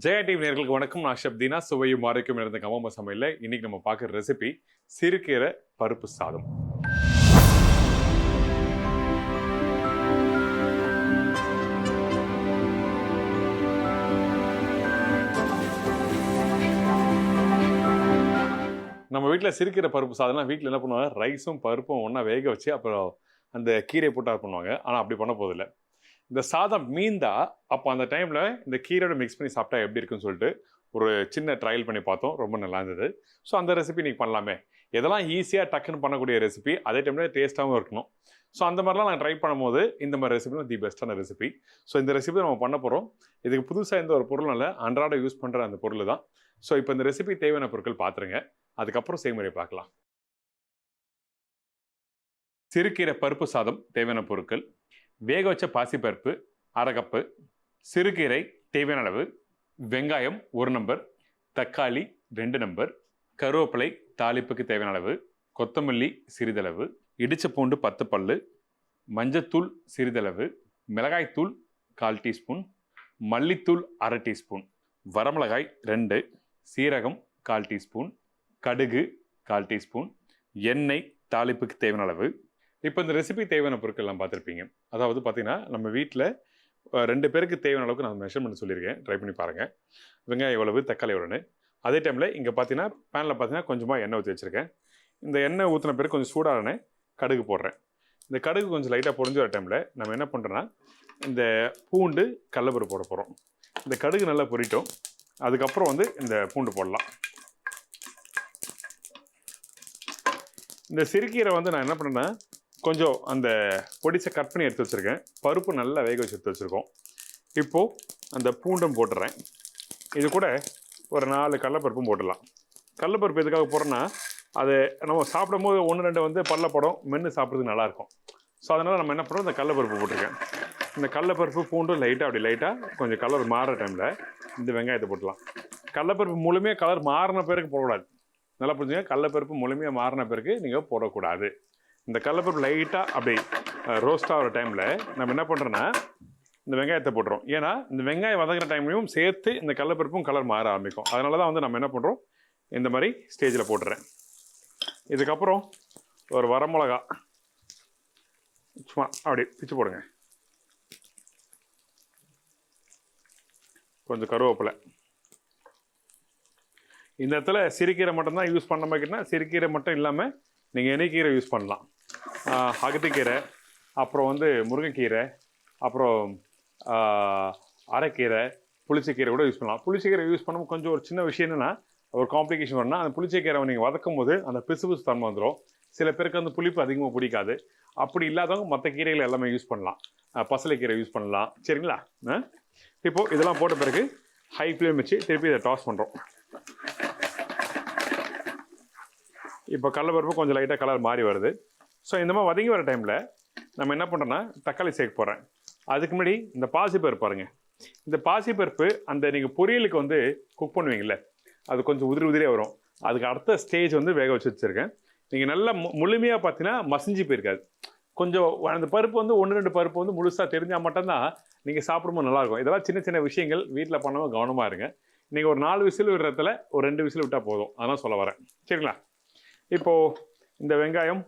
Jaya TV நேயர்களுக்கு வணக்கம். நான் ஷப்தீனா. சுவையும் ஆரோக்கியம் இருந்த கமம்ப சமையல்ல இன்னைக்கு நம்ம பார்க்குற ரெசிபி சிறுகீரை பருப்பு சாதம். நம்ம வீட்டில் சிறுகீரை பருப்பு சாதம்னா வீட்டில் என்ன பண்ணுவாங்க, ரைஸும் பருப்பும் ஒன்றா வேக வச்சு அப்புறம் அந்த கீரையை போட்டு பண்ணுவாங்க. ஆனால் அப்படி பண்ண போதில்லை. இந்த சாதம் மீந்தா அப்போ அந்த டைமில் இந்த கீரையோட மிக்ஸ் பண்ணி சாப்பிட்டா எப்படி இருக்குன்னு சொல்லிட்டு ஒரு சின்ன ட்ரையல் பண்ணி பார்த்தோம். ரொம்ப நல்லா இருந்தது. ஸோ அந்த ரெசிபி நீங்கள் பண்ணலாமே. எதெல்லாம் ஈஸியாக டக்குன்னு பண்ணக்கூடிய ரெசிபி, அதே டைமில் டேஸ்ட்டாகவும் இருக்கணும். ஸோ அந்த மாதிரிலாம் நான் ட்ரை பண்ணும்போது இந்த மாதிரி ரெசிபி தி பெஸ்ட்டான ரெசிபி. ஸோ இந்த ரெசிபி நம்ம பண்ண போகிறோம். இதுக்கு புதுசாக எந்த ஒரு பொருளும் இல்லை, அன்றாட யூஸ் பண்ணுற அந்த பொருள் தான். ஸோ இப்போ இந்த ரெசிபி தேவையான பொருட்கள் பார்த்துருங்க. அதுக்கப்புறம் செய்முறை பார்க்கலாம். சிறுகீரை பருப்பு சாதம் தேவையான பொருட்கள்: வேக வச்ச பாசிப்பருப்பு 1/2 கப்பு, சிறுகீரை தேவையான அளவு, வெங்காயம் 1 நம்பர், தக்காளி 2 நம்பர், கருவேப்பிலை தாளிப்புக்கு தேவையான அளவு, கொத்தமல்லி சிறிதளவு, இடிச்ச பூண்டு 10 பல்லு, மஞ்சத்தூள் சிறிதளவு, மிளகாய்த்தூள் 1/4 டீஸ்பூன், மல்லித்தூள் 1/2 டீஸ்பூன், வரமிளகாய் 2, சீரகம் 1/4 டீஸ்பூன், கடுகு 1/4 டீஸ்பூன், எண்ணெய் தாளிப்புக்கு தேவையான அளவு. இப்போ இந்த ரெசிபி தேவையான பொருட்கள்லாம் பார்த்துருப்பீங்க. அதாவது பார்த்தீங்கன்னா நம்ம வீட்டில் 2 பேருக்கு தேவையான அளவுக்கு நான் மெஷர்மெண்ட் சொல்லியிருக்கேன். ட்ரை பண்ணி பாருங்கள். வெங்காயம் எவ்வளவு, தக்காளி எவ்வளோன்னு. அதே டைமில் இங்கே பார்த்தீங்கன்னா பேனில் பார்த்தீங்கன்னா கொஞ்சமாக எண்ணெய் ஊற்றி வச்சுருக்கேன். இந்த எண்ணெய் ஊற்றின பிறகு கொஞ்சம் சூடான கடுகு போடுறேன். இந்த கடுகு கொஞ்சம் லைட்டாக பொரிஞ்சு வர டைமில் நம்ம என்ன பண்ணுறோன்னா இந்த பூண்டு கடலப்பருப்பு போட போகிறோம். இந்த கடுகு நல்லா பொரிட்டோம். அதுக்கப்புறம் இந்த பூண்டு போடலாம். இந்த சிறுகீரை நான் என்ன பண்ணேன்னா கொஞ்சம் அந்த பொடிசை கட் பண்ணி எடுத்து வச்சுருக்கேன். பருப்பு நல்லா வேக வச்சு எடுத்து வச்சுருக்கோம். இப்போது அந்த பூண்டும் போட்டுறேன். இது கூட ஒரு 4 கடலப்பருப்பும் போட்டுடலாம். கடலப்பருப்பு எதுக்காக போடுறோன்னா அது நம்ம சாப்பிடும் போது 1-2 பல்ல படம் மென்று சாப்பிட்றதுக்கு நல்லாயிருக்கும். ஸோ அதனால் நம்ம என்ன பண்ணுறோம், இந்த கடலப்பருப்பு போட்டிருக்கேன். இந்த கடலப்பருப்பு பூண்டும் லைட்டாக கொஞ்சம் கலர் மாறுற டைமில் இந்த வெங்காயத்தை போட்டுடலாம். கடலப்பருப்பு முழுமையாக கலர் மாறின பிறகு போடக்கூடாது. நல்லா புரிஞ்சுங்க, கடலப்பருப்பு முழுமையாக மாறின பிறகு நீங்கள் போடக்கூடாது. இந்த கடலப்பருப்பு லைட்டாக அப்படி ரோஸ்ட் ஆகிற டைமில் நம்ம என்ன பண்ணுறோன்னா இந்த வெங்காயத்தை போட்டுறோம். ஏன்னா இந்த வெங்காயம் வதங்குற டைம்லையும் சேர்த்து இந்த கடலப்பருப்பும் கலர் மாற ஆரம்பிக்கும். அதனால தான் நம்ம என்ன பண்ணுறோம், இந்த மாதிரி ஸ்டேஜில் போட்டுறேன். இதுக்கப்புறம் ஒரு வரமிளகா சும்மா அப்படி பிச்சு போடுங்க. கொஞ்சம் கருவேப்பிலை. இந்த இடத்துல சிறுகீரை மட்டும்தான் யூஸ் பண்ண மாதிரினா சிறுகீரை மட்டும் இல்லாமல் நீங்கள் எண்ணெய்க்கீரை யூஸ் பண்ணலாம். அகத்திக்கீரை, அப்புறம் முருங்கைக்கீரை, அப்புறம் அரைக்கீரை, புளிச்சக்கீரை கூட யூஸ் பண்ணலாம். புளிச்சக்கீரை யூஸ் பண்ணும்போது கொஞ்சம் ஒரு சின்ன விஷயம் என்னென்னா ஒரு காம்ப்ளிகேஷன் வரணும்னா அந்த புளிச்சக்கீரை நீங்கள் வதக்கும் போது அந்த பிசு தன்மை வந்துடும். சில பேருக்கு புளிப்பு அதிகமாக பிடிக்காது. அப்படி இல்லாதவங்க மற்ற கீரைகள் எல்லாமே யூஸ் பண்ணலாம். பசலைக்கீரை யூஸ் பண்ணலாம். சரிங்களா? இப்போது இதெல்லாம் போட்ட பிறகு ஹை ஃப்ளேம் வச்சு திருப்பி இதை டாஸ் பண்ணுறோம். இப்போ கடலப்பருப்பு கொஞ்சம் லைட்டாக கலர் மாறி வருது. ஸோ இந்த மாதிரி வதங்கி வர டைமில் நம்ம என்ன பண்ணுறோன்னா தக்காளி சேர்க்க போகிறேன். அதுக்கு முன்னாடி இந்த பாசிப்பருப்பு பாருங்கள். இந்த பாசிப்பருப்பு நீங்கள் பொரியலுக்கு குக் பண்ணுவீங்கள்ல, அது கொஞ்சம் உதிரியாக வரும். அதுக்கு அடுத்த ஸ்டேஜ் வேக வச்சு வச்சுருக்கேன். நீங்கள் நல்லா முழுமையாக பார்த்தீங்கன்னா மசிஞ்சு போயிருக்காது. கொஞ்சம் அந்த பருப்பு 1-2 பருப்பு முழுசாக தெரிஞ்சால் மட்டும்தான் நீங்கள் சாப்பிடும்போது நல்லாயிருக்கும். இதெல்லாம் சின்ன சின்ன விஷயங்கள் வீட்டில் பண்ணாமல் கவனமாக இருங்க. நீங்கள் ஒரு 4 விசில் விடுறதுல ஒரு 2 விசில் விட்டால் போதும். அதெல்லாம் சொல்ல வரேன். சரிங்களா? இப்போது இந்த வெங்காயம்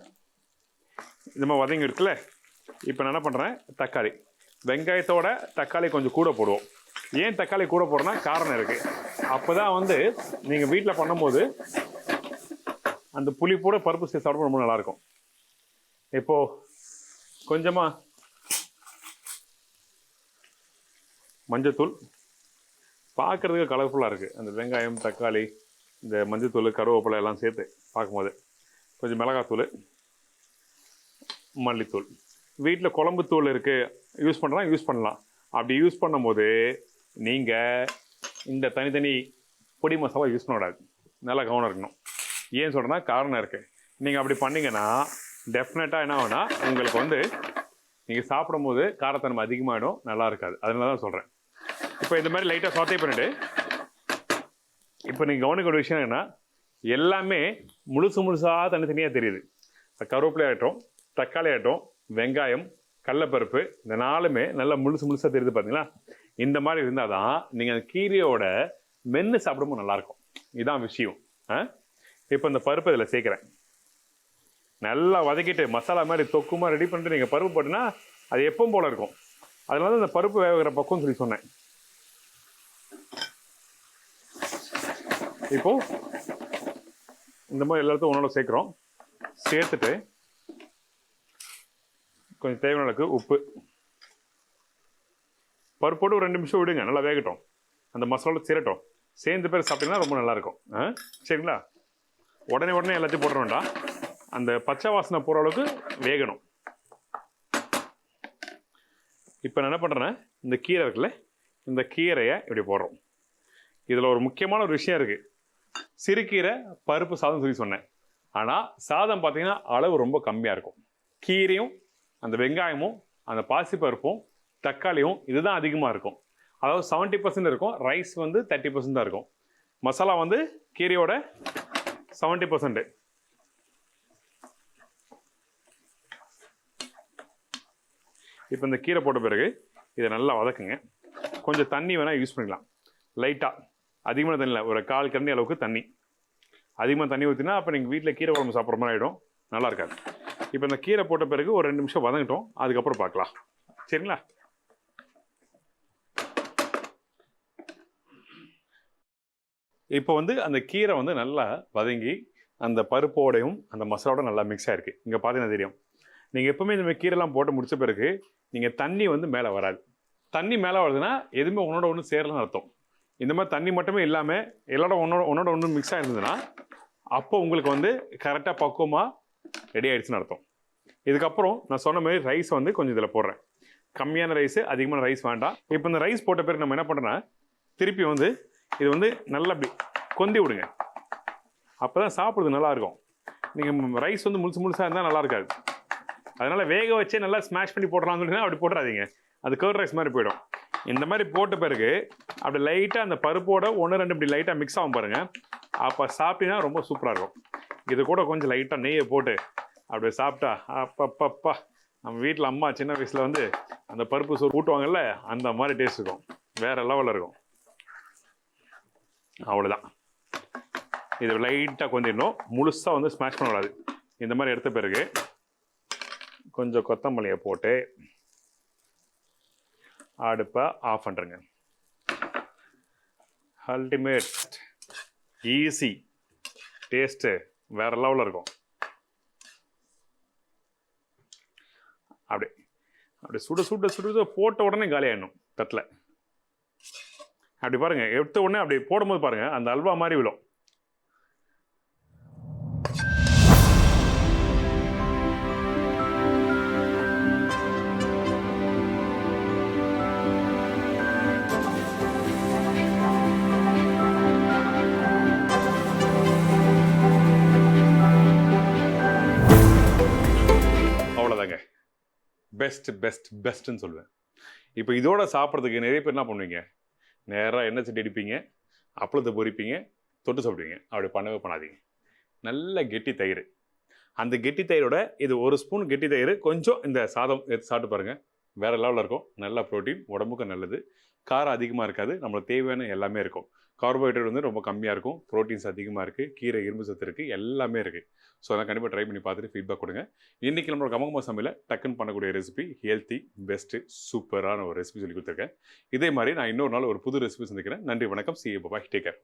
இந்த மாதிரி வதங்கி இருக்குல்ல. இப்போ நான் என்ன பண்ணுறேன், தக்காளி, வெங்காயத்தோட தக்காளி கொஞ்சம் கூட போடுவோம். ஏன் தக்காளி கூட போடுறோன்னா காரணம் இருக்குது. அப்போ தான் நீங்கள் வீட்டில் பண்ணும்போது அந்த புளிப்போட பருப்பு சேர்த்து சாப்பிட ரொம்ப நல்லாயிருக்கும். இப்போது கொஞ்சமாக மஞ்சத்தூள், பார்க்குறதுக்கு கலர்ஃபுல்லாக இருக்குது. அந்த வெங்காயம், தக்காளி, இந்த மஞ்சத்தூள், கருவேப்பிலை எல்லாம் சேர்த்து பார்க்கும்போது கொஞ்சம் மிளகாத்தூள், மல்லித்தூள். வீட்டில் குழம்பு தூள் இருக்குது, யூஸ் பண்ணுறோன்னா யூஸ் பண்ணலாம். அப்படி யூஸ் பண்ணும்போது நீங்கள் இந்த தனித்தனி பொடி மசாலா யூஸ் பண்ணக்கூடாது. நல்லா கவனம் இருக்கணும். ஏன் சொல்கிறேன்னா காரணம் இருக்குது. நீங்கள் அப்படி பண்ணிங்கன்னா டெஃபினட்டாக என்ன ஆகுனா உங்களுக்கு நீங்கள் சாப்பிடும்போது காரத்தன்மை அதிகமாகிடும், நல்லா இருக்காது. அதனால தான் சொல்கிறேன். இப்போ இந்த மாதிரி லைட்டாக சாத்தே பண்ணிவிட்டு இப்போ நீங்கள் கவனிக்க ஒரு விஷயம் என்னென்னா எல்லாமே முழுசாக தனித்தனியாக தெரியுது. கருவேப்பிலை ஆகட்டும், தக்காளி ஆகட்டும், வெங்காயம், கடலப்பருப்பு, இந்த 4மே நல்லா முழுசாக தெரியுது. பார்த்தீங்களா? இந்த மாதிரி இருந்தால் தான் நீங்கள் அந்த கீரையோட மென்று சாப்பிடும்போது நல்லாயிருக்கும். இதுதான் விஷயம். இப்போ இந்த பருப்பு இதில் சேர்க்குறேன். நல்லா வதக்கிட்டு மசாலா மாதிரி தொக்குமா ரெடி பண்ணிட்டு நீங்கள் பருப்பு போட்டுன்னா அது எப்பவும் போல் இருக்கும். அதனால தான் இந்த பருப்பு வேகிற பக்கம்னு சொல்லி சொன்னேன். இப்போது இந்த மாதிரி எல்லாத்தையும் ஒன்றோட சேர்க்குறோம். சேர்த்துட்டு கொஞ்சம் தேவையான அளவுக்கு உப்பு, பருப்பு போட்டு ஒரு 2 நிமிஷம் விடுங்க, நல்லா வேகட்டும், அந்த மசாலா சேரட்டும். சேர்ந்து பேர் சாப்பிட்டீங்கன்னா ரொம்ப நல்லாயிருக்கும். சரிங்களா? உடனே எல்லாத்தையும் போட வேண்டாம், அந்த பச்சை வாசனை போகிற அளவுக்கு வேகணும். இப்போ நான் என்ன பண்ணுறேன்னா, இந்த கீரை இருக்குல்ல, இந்த கீரையை இப்படி போடுறோம். இதில் ஒரு முக்கியமான ஒரு விஷயம் இருக்குது. சிறுகீரை பருப்பு சாதம் சொல்லி சொன்னேன். ஆனால் சாதம் பார்த்தீங்கன்னா அளவு ரொம்ப கம்மியாக இருக்கும். கீரையும் அந்த வெங்காயமும் அந்த பாசிப்பருப்பும் தக்காளியும் இதுதான் அதிகமாக இருக்கும். அதாவது 70% இருக்கும், ரைஸ் வந்து 30% தான் இருக்கும். மசாலா வந்து கீரையோட 70%. இப்போ இந்த கீரை போட்ட பிறகு இதை நல்லா வதக்குங்க. கொஞ்சம் தண்ணி வேணால் யூஸ் பண்ணிக்கலாம், லைட்டாக, அதிகமான தண்ணி இல்லை, ஒரு 1/4 கரண்டி அளவுக்கு தண்ணி. அதிகமாக தண்ணி ஊற்றினா அப்போ நீங்கள் வீட்டில் கீரை குழம்பு சாப்பிட்ற மாதிரி ஆகிடும், நல்லா இருக்காது. இப்போ இந்த கீரை போட்ட பிறகு ஒரு 2 நிமிஷம் வதங்கட்டும், அதுக்கப்புறம் பார்க்கலாம். சரிங்களா? இப்போ வந்து அந்த கீரை வந்து நல்லா வதங்கி அந்த பருப்போடையும் அந்த மசாலோட நல்லா மிக்ஸ் ஆகிருக்கு. இங்கே பார்த்தீங்கன்னா தெரியும். நீங்கள் எப்பவுமே இந்த மாதிரி கீரைலாம் போட்டு முடித்த பிறகு நீங்கள் தண்ணி வந்து மேலே வராது. தண்ணி மேலே வருதுன்னா எதுவுமே ஒன்றோட ஒன்று சேரலன்னு அர்த்தம். இந்த மாதிரி தண்ணி மட்டுமே இல்லாமல் எல்லாரோட ஒன்றோட ஒன்று மிக்ஸ் ஆகிருந்ததுன்னா அப்போ உங்களுக்கு வந்து கரெக்டாக பக்குவமாக ரெடி ஆகிடுச்சுன்னு அர்த்தம். இதுக்கப்புறம் நான் சொன்ன மாதிரி ரைஸ் வந்து கொஞ்சம் இதில் போடுறேன். கம்மியான ரைஸு, அதிகமான ரைஸ் வேண்டாம். இப்போ இந்த ரைஸ் போட்ட பிறகு நம்ம என்ன பண்ணுறோன்னா, திருப்பி வந்து இது வந்து நல்லா அப்படி கொந்தி விடுங்க. அப்போ தான் சாப்பிட்றது நல்லாயிருக்கும். நீங்கள் ரைஸ் வந்து முழுசாக இருந்தால் நல்லா இருக்காது. அதனால் வேக வச்சே நல்லா ஸ்மாஷ் பண்ணி போடலாம்னு சொல்லிட்டுனா அப்படி போட்டுறாதீங்க, அது கர்ட் ரைஸ் மாதிரி போயிடும். இந்த மாதிரி போட்ட பிறகு அப்படி லைட்டாக அந்த பருப்போட 1-2 இப்படி லைட்டாக மிக்ஸ் ஆகும் பாருங்கள். அப்போ சாப்பிட்டீங்கன்னா ரொம்ப சூப்பராக இருக்கும். இது கூட கொஞ்சம் லைட்டாக நெய்யை போட்டு அப்படி சாப்பிட்டா அப்பப்பப்பா, நம்ம வீட்டில் அம்மா சின்ன வயசில் வந்து அந்த பருப்பு சோறு ஊட்டுவாங்கல்ல, அந்த மாதிரி டேஸ்ட் இருக்கும், வேறு லெவலில் இருக்கும். அவ்வளோதான். இது லைட்டாக கொஞ்சம் முழுசாக வந்து ஸ்மாஷ் பண்ண விடாது. இந்த மாதிரி எடுத்த பிறகு கொஞ்சம் கொத்தமல்லியை போட்டு அடுப்பை ஆஃப் பண்ணுறேங்க. அல்டிமேட், ஈஸி, டேஸ்ட்டு வேறு லெவலில் இருக்கும். அப்படி சுட போட்ட உடனே காலியாகிடணும் தட்டில். அப்படி பாருங்கள், எடுத்த உடனே அப்படி போடும்போது பாருங்கள் அந்த அல்வா மாதிரி விழும். அவ்வளோதாங்க, பெஸ்ட்டுன்னு சொல்லுவேன். இப்போ இதோட சாப்பிட்றதுக்கு நிறைய பேர் என்ன பண்ணுவீங்க, நேராக எண்ணெய் சட்டி அடிப்பீங்க, அப்பளத்தை பொரிப்பீங்க, தொட்டு சாப்பிடுவீங்க. அப்படி பண்ணவே பண்ணாதீங்க. நல்ல கெட்டி தயிர், அந்த கெட்டி தயிரோட இது 1 ஸ்பூன் கெட்டி தயிர் கொஞ்சம் இந்த சாதம் எடுத்து சாப்பிட்டு பாருங்கள், வேறு லெவலில் இருக்கும். நல்ல ப்ரோட்டீன், உடம்புக்கு நல்லது, காரம் அதிகமாக இருக்காது, நம்மளுக்கு தேவையான எல்லாமே இருக்கும். கார்போஹைட்ரேட் வந்து ரொம்ப கம்மியாக இருக்கும், ப்ரோட்டீன்ஸ் அதிகமாக இருக்குது, கீரை இரும்பு சத்து இருக்குது, எல்லாமே இருக்குது. ஸோ அதெல்லாம் கண்டிப்பாக ட்ரை பண்ணி பார்த்துட்டு ஃபீட்பேக் கொடுங்க. இன்றைக்கி நம்மளோட கமகமா சமையலில் டக்குன்னு பண்ணக்கூடிய ரெசிபி ஹெல்த்தி, பெஸ்ட்டு, சூப்பரான ஒரு ரெசிபி சொல்லி கொடுத்துருக்கேன். இதே மாதிரி நான் இன்னொரு நாள் ஒரு புது ரெசிபி சந்திக்கிறேன். நன்றி, வணக்கம். See you, bye, take care.